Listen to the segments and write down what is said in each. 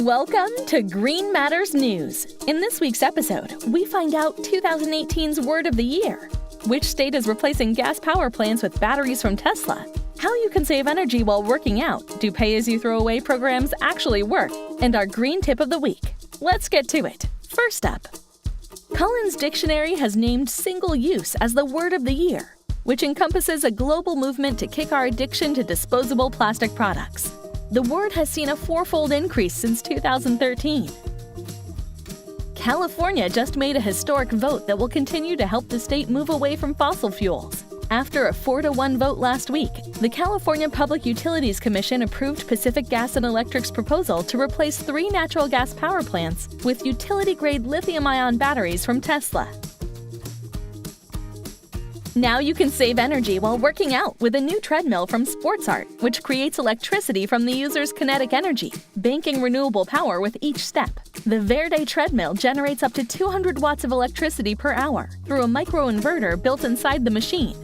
Welcome to Green Matters News. In this week's episode, we find out 2018's Word of the Year, which state is replacing gas power plants with batteries from Tesla, how you can save energy while working out, do pay-as-you-throw-away programs actually work, and our Green Tip of the Week. Let's get to it. First up, Collins Dictionary has named single use as the Word of the Year, which encompasses a global movement to kick our addiction to disposable plastic products. The word has seen a fourfold increase since 2013. California just made a historic vote that will continue to help the state move away from fossil fuels. After a 4-1 vote last week, the California Public Utilities Commission approved Pacific Gas and Electric's proposal to replace 3 natural gas power plants with utility-grade lithium-ion batteries from Tesla. Now you can save energy while working out with a new treadmill from Sports Art, which creates electricity from the user's kinetic energy, banking renewable power with each step. The Verde treadmill generates up to 200 watts of electricity per hour through a microinverter built inside the machine.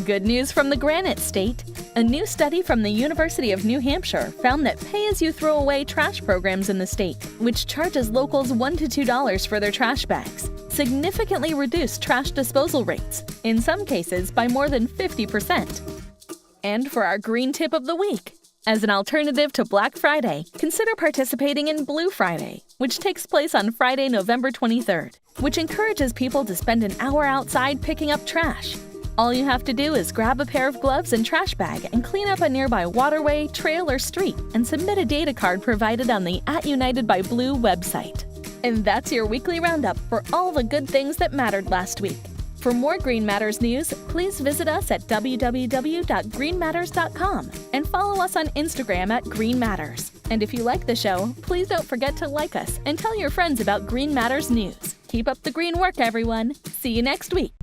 Good news from the Granite State. A new study from the University of New Hampshire found that pay-as-you-throw-away trash programs in the state, which charges locals $1 to $2 for their trash bags, significantly reduced trash disposal rates, in some cases by more than 50%. And for our Green Tip of the Week, as an alternative to Black Friday, consider participating in Blue Friday, which takes place on Friday, November 23rd, which encourages people to spend an hour outside picking up trash. All you have to do is grab a pair of gloves and trash bag and clean up a nearby waterway, trail, or street and submit a data card provided on the @UnitedByBlue website. And that's your weekly roundup for all the good things that mattered last week. For more Green Matters news, please visit us at www.greenmatters.com and follow us on Instagram @GreenMatters. And if you like the show, please don't forget to like us and tell your friends about Green Matters news. Keep up the green work, everyone. See you next week.